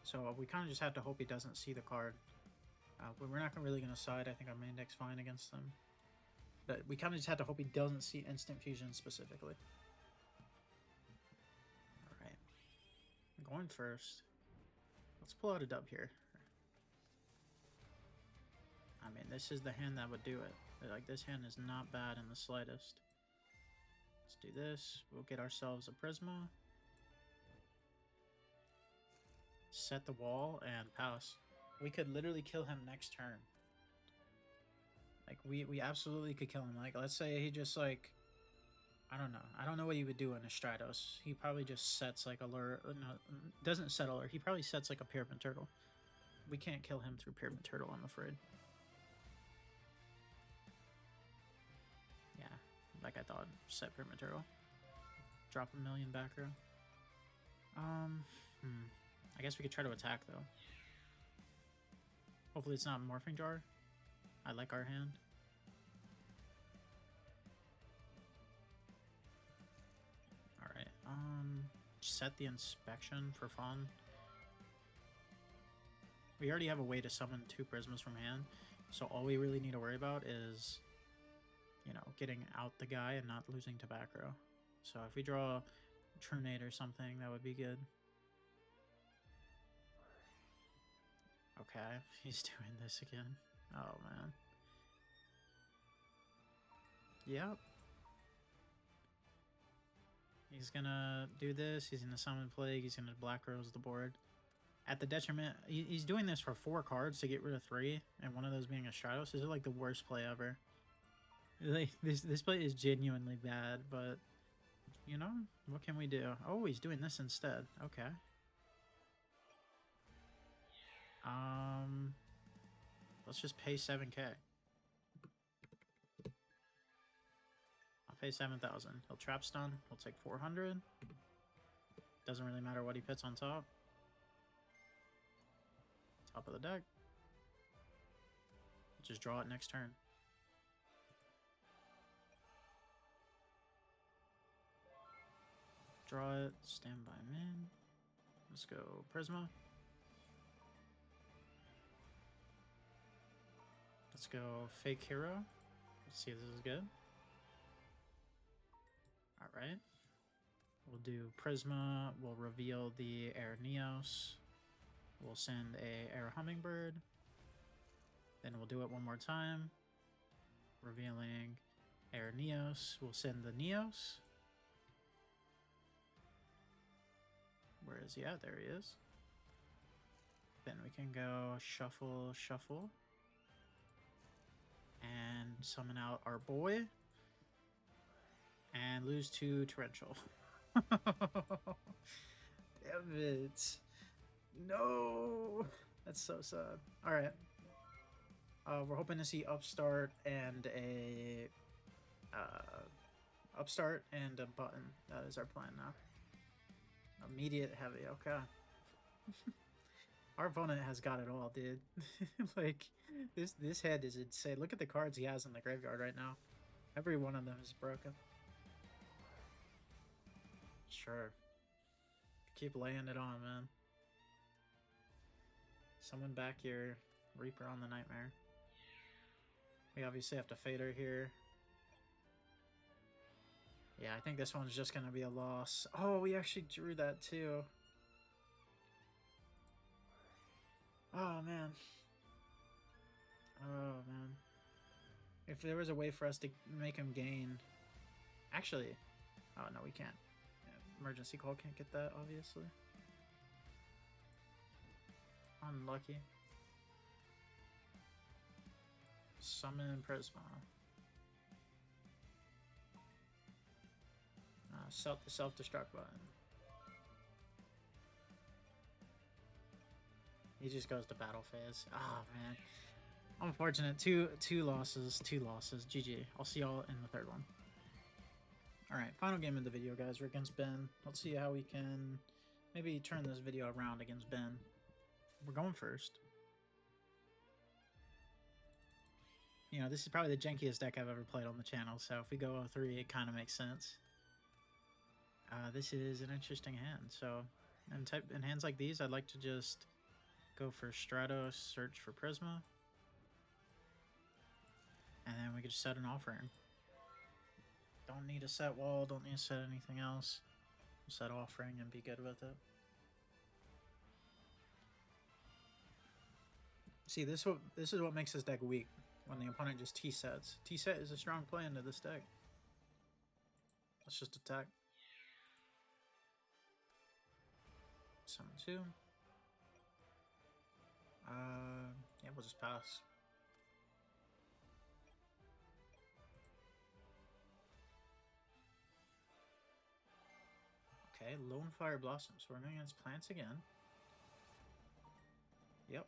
So we kind of just have to hope he doesn't see the card. But we're not really going to side. I think our main deck's fine against them. But we kind of just have to hope he doesn't see instant fusion specifically. Alright. I'm going first. Let's pull out a dub here. I mean, this is the hand that would do it. Like, this hand is not bad in the slightest. Let's do this. We'll get ourselves a Prisma. Set the wall and pass. We could literally kill him next turn. Like, we absolutely could kill him. Like, let's say he just, like... I don't know. I don't know what he would do in a Stratos. He probably just sets, like, a lure... No, doesn't set a lure. He probably sets, like, a Pyramid Turtle. We can't kill him through Pyramid Turtle, I'm afraid. Like I thought, set Pyramid Turtle. Drop a million back row. I guess we could try to attack though. Hopefully it's not Morphing Jar. I like our hand. Alright, set the Inspection for fun. We already have a way to summon 2 Prismas from hand, so all we really need to worry about is, you know, getting out the guy and not losing to back row. So if we draw Trunade or something, that would be good. Okay, he's doing this again. Oh, man. Yep. He's gonna do this. He's gonna summon Plague. He's gonna Black Rose the board. At the detriment... He's doing this for 4 cards to get rid of 3, and one of those being a Stratos. This is like the worst play ever. Like, this play is genuinely bad, but, you know, what can we do? Oh, he's doing this instead. Okay. Let's just pay 7k. I'll pay 7,000. He'll trap stun. We'll take 400. Doesn't really matter what he puts on top. Top of the deck. Just draw it next turn. Draw it, standby min. Let's go Prisma. Let's go Fake Hero. Let's see if this is good. Alright. We'll do Prisma. We'll reveal the Air Neos. We'll send a Air Hummingbird. Then we'll do it one more time. Revealing Air Neos. We'll send the Neos. Where is he at? There he is. Then we can go shuffle, shuffle. And summon out our boy. And lose to Torrential. Damn it. No. That's so sad. Alright. We're hoping to see Upstart and a... Upstart and a button. That is our plan now. Immediate heavy, okay. Our opponent has got it all, dude. Like, this head is insane. Look at the cards he has in the graveyard right now. Every one of them is broken. Sure. Keep laying it on, man. Summon back your Reaper on the Nightmare. We obviously have to fade her here. Yeah, I think this one's just going to be a loss. Oh, we actually drew that too. Oh man. Oh man. If there was a way for us to make him gain... Actually... Oh no, we can't. Yeah, emergency call can't get that, obviously. Unlucky. Summon Prisma. The self-destruct button. He just goes to battle phase. Ah, oh, man. Unfortunate. Two losses. GG. I'll see y'all in the third one. Alright, final game of the video, guys. We're against Ben. Let's see how we can maybe turn this video around against Ben. We're going first. You know, this is probably the jankiest deck I've ever played on the channel, so if we go 0-3, it kind of makes sense. This is an interesting hand, so in hands like these, I'd like to just go for Stratos, search for Prisma, and then we could just set an offering. Don't need a set wall, don't need to set anything else. Set offering and be good with it. See, this is what makes this deck weak, when the opponent just T-sets. T-set is a strong play into this deck. Let's just attack. Summon 2. Yeah, we'll just pass. Okay, Lone Fire Blossom. So we're going against plants again. Yep.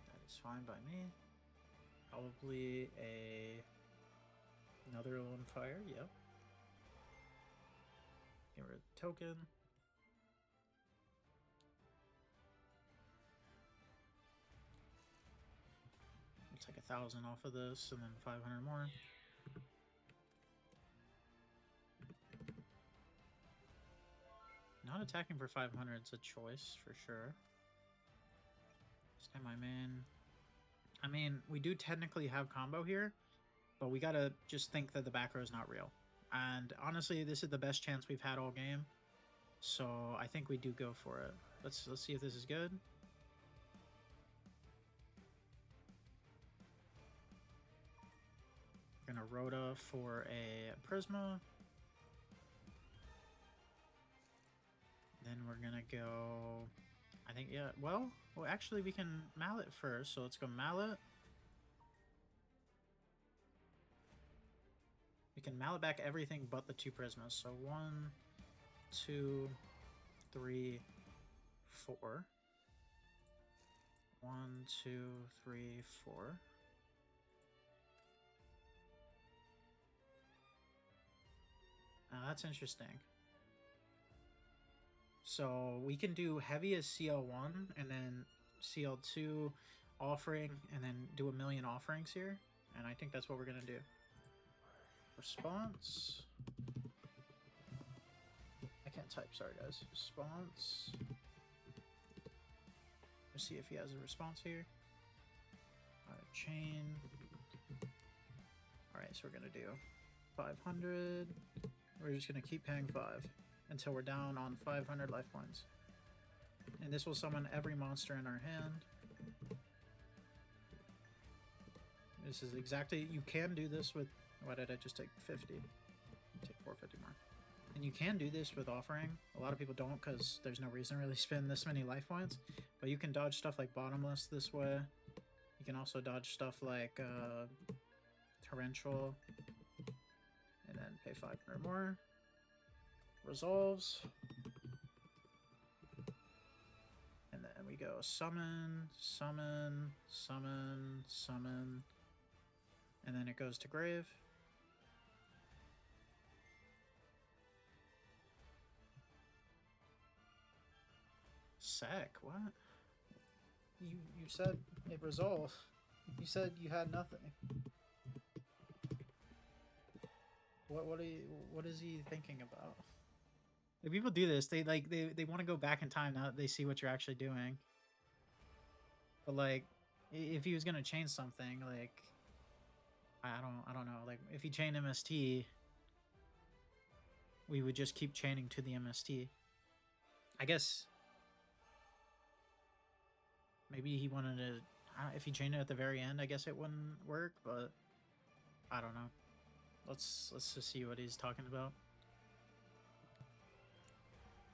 That is fine by me. Probably another Lone Fire, yep. Get rid of the token. Take 1,000 off of this, and then 500 more. Not attacking for 500 is a choice, for sure. Stand my main. I mean, we do technically have combo here, but we gotta just think that the back row is not real. And honestly, this is the best chance we've had all game. So I think we do go for it. Let's see if this is good. Gonna Rhoda for a Prisma. Then we're gonna go... I think, yeah, well, actually we can Mallet first, so let's go Mallet. We can Mallet back everything but the 2 Prismas. So 1, 2, 3, 4. 1, 2, 3, 4. Now that's interesting. So we can do heavy as CL1 and then CL2 offering and then do 1,000,000 offerings here. And I think that's what we're going to do. Response. I can't type, sorry guys. Response. Let's see if he has a response here. Chain. Alright, so we're going to do 500. We're just going to keep paying 5 until we're down on 500 life points. And this will summon every monster in our hand. This is exactly... You can do this with... Why did I just take 50? Take 450 more. And you can do this with offering. A lot of people don't because there's no reason to really spend this many life points. But you can dodge stuff like Bottomless this way. You can also dodge stuff like Torrential. And then pay 500 more. Resolves. And then we go summon, summon, summon, summon. And then it goes to grave. Sack, what? You said it resolved. You said you had nothing. What is he thinking about? If people do this, they want to go back in time now that they see what you're actually doing. But like, if he was gonna change something, like, I don't know. Like, if he chained MST, we would just keep chaining to the MST. I guess. Maybe he wanted to... if he chained it at the very end, I guess it wouldn't work, but I don't know. Let's just see what he's talking about.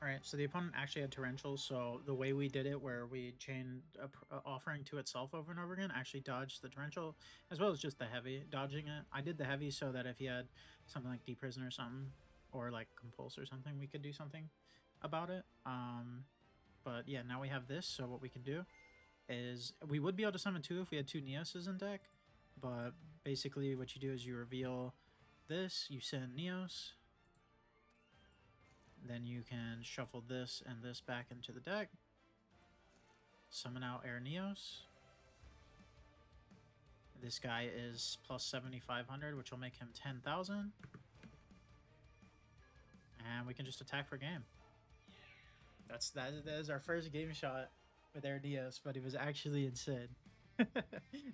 Alright, so the opponent actually had torrential, so the way we did it, where we chained a offering to itself over and over again, actually dodged the torrential, as well as just the heavy, dodging it. I did the heavy so that if he had something like Deep Prison or something, or like Compulse or something, we could do something about it. But yeah, now we have this, so what we can do is, we would be able to summon 2 if we had 2 Neoses in deck, but basically what you do is you reveal this, you send Neos, then you can shuffle this and this back into the deck, summon out Air Neos. This guy is plus 7,500, which will make him 10,000. And we can just attack for game. That is our first game shot with Air Neos, but it was actually in Sid.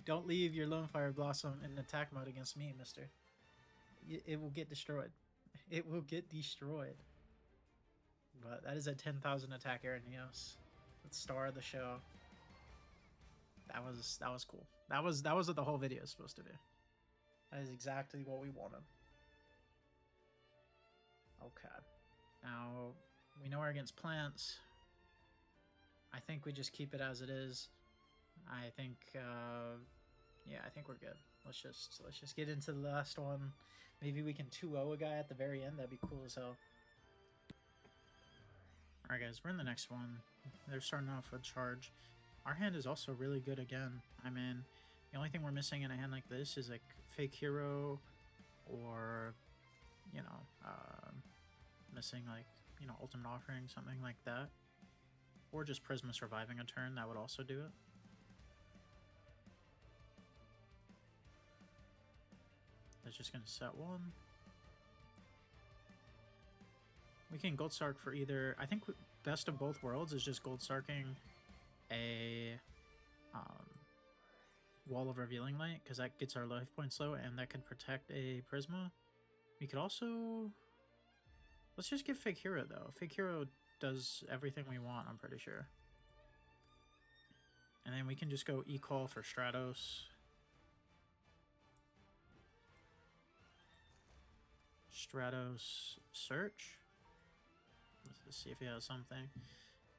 Don't leave your Lone Fire Blossom in attack mode against me, mister. It will get destroyed. It will get destroyed. But that is a 10,000 attack Air Neos. The star of the show. That was cool. That was what the whole video is supposed to do. That is exactly what we wanted. Okay. Now, we know we're against plants. I think we just keep it as it is. I think, yeah, I think we're good. Let's just get into the last one. Maybe we can 2-0 a guy at the very end. That'd be cool as hell. Alright guys, we're in the next one. They're starting off with charge. Our hand is also really good again. I mean, the only thing we're missing in a hand like this is like Fake Hero, or, you know, missing like, you know, Ultimate Offering, something like that. Or just Prisma surviving a turn, that would also do it. That's just going to set 1. We can Gold Sark for either... I think best of both worlds is just Gold Sarking a Wall of Revealing Light, because that gets our life points low, and that can protect a Prisma. We could also... Let's just give Fake Hero, though. Fake Hero does everything we want, I'm pretty sure. And then we can just go E-Call for Stratos. Stratos Search. Let's see if he has something.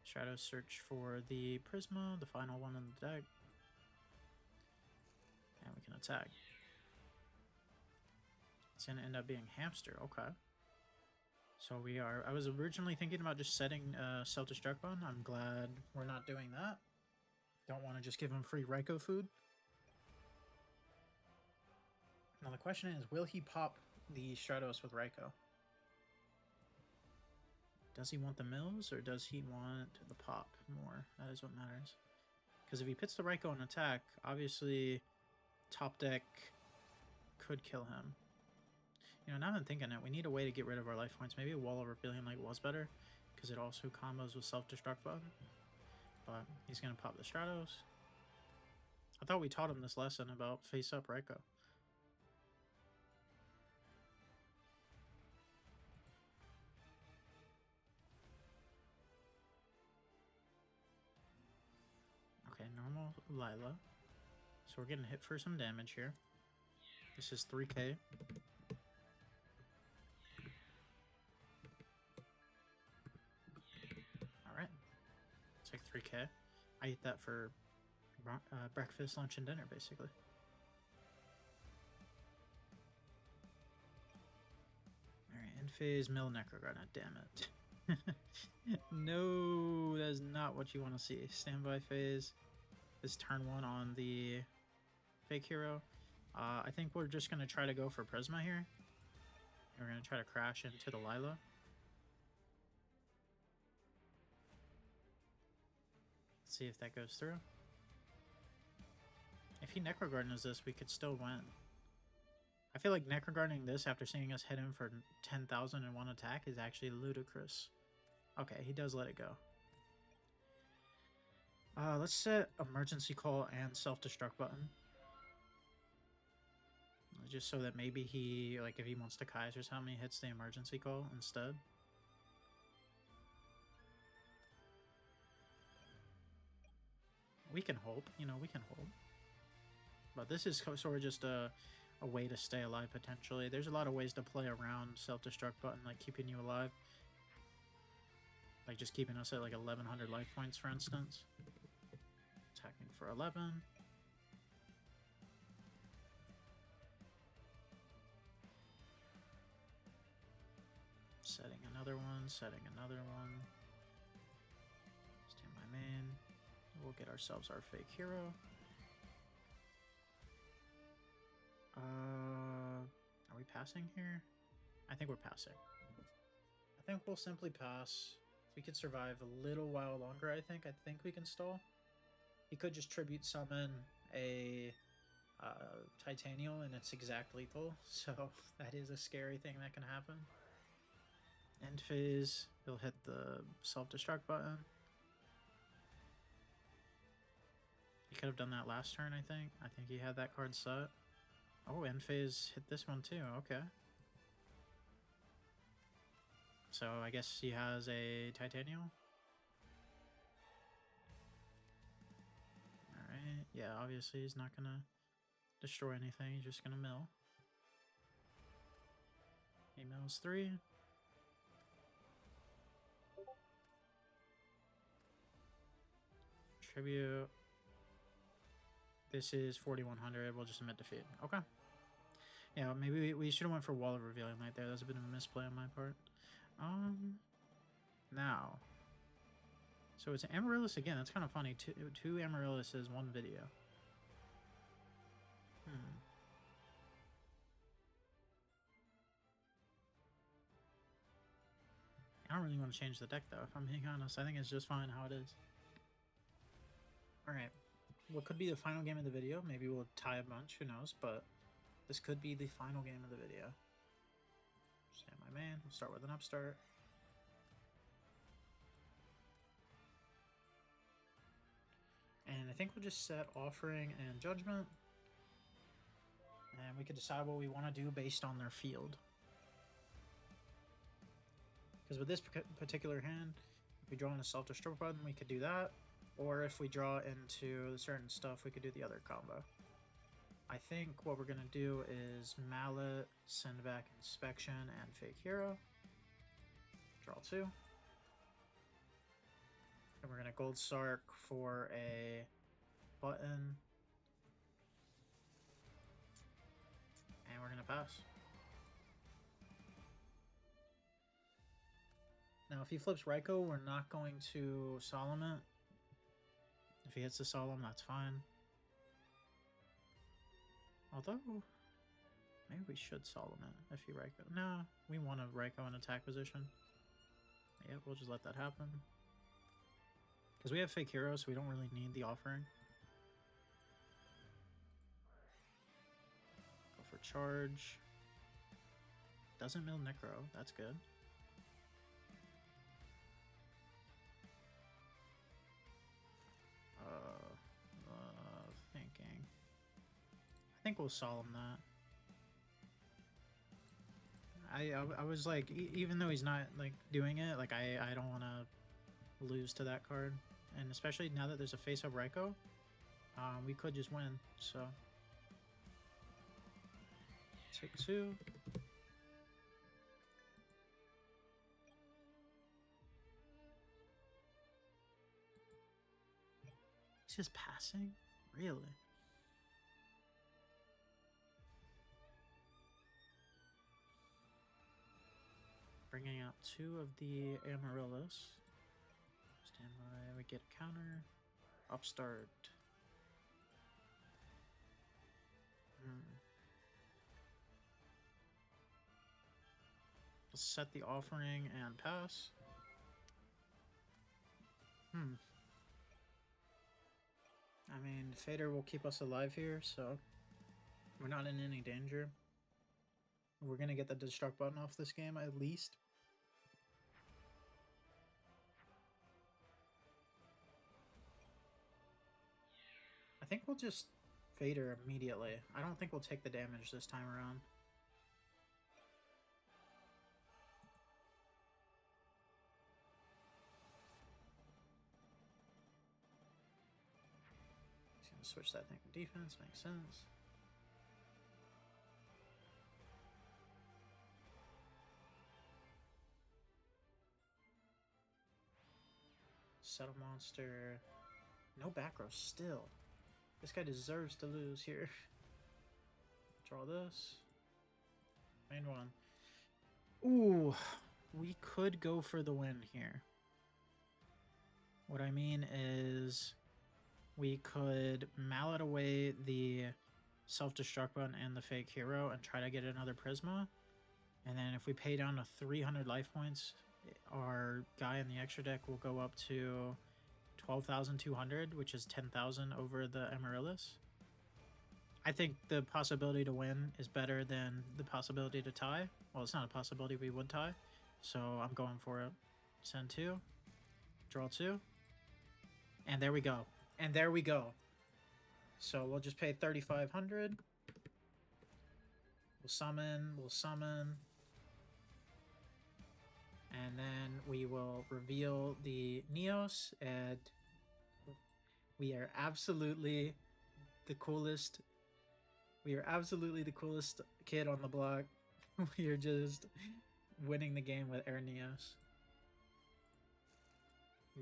Stratos Search for the Prisma, the final one in the deck. And we can attack. It's going to end up being Hamster, okay. So we are... I was originally thinking about just setting Self-Destruct Button. I'm glad we're not doing that. Don't want to just give him free Raikou food. Now the question is, will he pop the Stratos with Raikou? Does he want the mills, or does he want the pop more? That is what matters. Because if he pits the Raikou on attack, obviously top deck could kill him. You know, now that I'm thinking it, we need a way to get rid of our life points. Maybe a Wall of Revealing Light was better, because it also combos with Self-Destruct Button. But he's going to pop the Stratos. I thought we taught him this lesson about face-up Raikou. Okay, normal Lila. So we're getting hit for some damage here. This is 3k. Alright. It's like 3k. I eat that for breakfast, lunch, and dinner, basically. Alright, end phase, mill Necrogarnet, damn it. No, that's not what you want to see. Standby phase. This turn 1 on the Fake Hero. I think we're just going to try to go for Prisma here. We're going to try to crash into the Lila. Let's see if that goes through. If he Necrogarden this, we could still win. I feel like Necrogardening this after seeing us hit him for 10,000 in one attack is actually ludicrous. Okay, he does let it go. Let's set Emergency Call and Self-Destruct Button. Just so that maybe he, like, if he wants to Kaiser or something, he hits the Emergency Call instead. We can hope, you know, we can hope. But this is sort of just a way to stay alive, potentially. There's a lot of ways to play around self-destruct button, like keeping you alive. Like just keeping us at like 1100 life points, for instance. Attacking for 11. Setting another one, setting another one. Stand by main. We'll get ourselves our fake hero. Are we passing here? I think we're passing. I think we'll simply pass. We could survive a little while longer, I think. I think we can stall. He could just tribute summon a Titanial and it's exact lethal. So that is a scary thing that can happen. End phase. He'll hit the self-destruct button. He could have done that last turn, I think. I think he had that card set. Oh, end phase hit this one too. Okay. So I guess he has a Titanial. Alright. Yeah, obviously he's not gonna destroy anything. He's just gonna mill. He mills 3. Tribute. This is 4100. We'll just admit defeat. Okay. Yeah, maybe we should have went for Wall of Revealing Light there. That's a bit of a misplay on my part. Now. So it's Amaryllis again. That's kind of funny. Two Amaryllis is one video. I don't really want to change the deck though, if I'm being honest. I think it's just fine how it is. Alright. What could be the final game of the video? Maybe we'll tie a bunch, who knows, but this could be the final game of the video. Stand my man. We'll start with an upstart. And I think we'll just set Offering and Judgment. And we could decide what we want to do based on their field. Because with this particular hand, if we draw in a self-destruct button, we could do that. Or if we draw into certain stuff, we could do the other combo. I think what we're going to do is Mallet, send back Inspection, and Fake Hero. Draw 2. And we're going to Gold Sark for a button. And we're going to pass. Now, if he flips Raikou, we're not going to Solemn it. If he hits the Solemn, that's fine. Although, maybe we should Solemn it if he Raikou. No, we want a Raikou in attack position. Yeah, we'll just let that happen. Because we have Fake Hero, so we don't really need the Offering. Go for charge. Doesn't mill Necro, that's good. Thinking. I think we'll Solemn that. I was like, even though he's not like doing it, like I don't want to lose to that card, and especially now that there's a face-up Raikou, we could just win. So take 2. He's just passing? Really? Bringing out 2 of the Amaryllis. Stand by, we get a counter. Upstart. Let's set the Offering and pass. I mean, Fader will keep us alive here, so we're not in any danger. We're going to get the Destruct button off this game, at least. I think we'll just Fader immediately. I don't think we'll take the damage this time around. Switch that thing to defense, makes sense. Settle monster. No back row still. This guy deserves to lose here. Draw this. Main one. Ooh, we could go for the win here. What I mean is we could mallet away the self-destruct button and the fake hero and try to get another Prisma. And then if we pay down to 300 life points, our guy in the extra deck will go up to 12,200, which is 10,000 over the Amaryllis. I think the possibility to win is better than the possibility to tie. Well, it's not a possibility, we would tie. So I'm going for it. Send 2. Draw 2. And there we go. And there we go. So we'll just pay 3,500. We'll summon. And then we will reveal the Neos, and we are absolutely the coolest. We are absolutely the coolest kid on the block. We are just winning the game with Air Neos.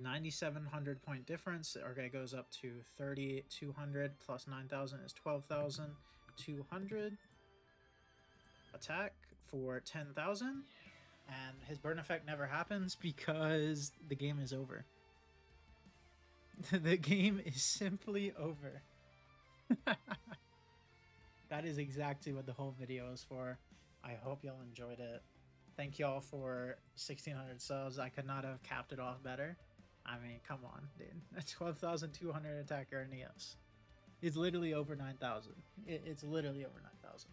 9,700 point difference. Our guy goes up to 3,200 plus 9,000 is 12,200. Attack for 10,000. And his burn effect never happens because the game is over. The game is simply over. That is exactly what the whole video is for. I hope y'all enjoyed it. Thank y'all for 1,600 subs. I could not have capped it off better. I mean, come on, dude. That's 12,200 attacker Neos. It's literally over 9,000. It's literally over 9,000.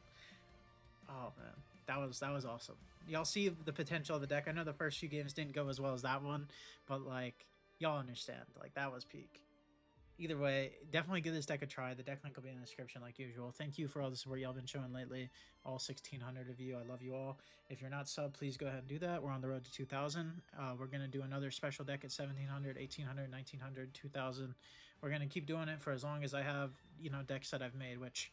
Oh man, that was awesome. Y'all see the potential of the deck. I know the first few games didn't go as well as that one, but like y'all understand, like that was peak. Either way, definitely give this deck a try. The deck link will be in the description like usual. Thank you for all the support y'all been showing lately. All 1,600 of you. I love you all. If you're not sub, please go ahead and do that. We're on the road to 2,000. We're going to do another special deck at 1,700, 1,800, 1,900, 2,000. We're going to keep doing it for as long as I have, you know, decks that I've made, which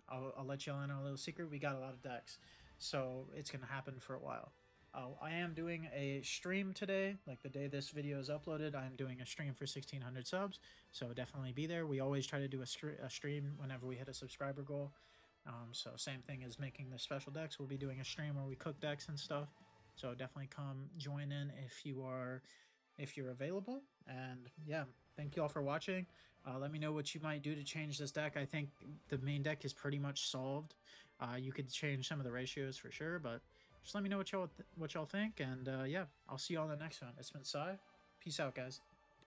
I'll let y'all in on a little secret. We got a lot of decks. So it's going to happen for a while. I am doing a stream today, like the day this video is uploaded. I'm doing a stream for 1,600 subs, so definitely be there. We always try to do a stream whenever we hit a subscriber goal. So same thing as making the special decks. We'll be doing a stream where we cook decks and stuff. So definitely come join in if you're available. And yeah, thank you all for watching. Let me know what you might do to change this deck. I think the main deck is pretty much solved. You could change some of the ratios for sure, but just let me know what y'all think. And yeah, I'll see you all in the next one. It's been Sai. Peace out, guys.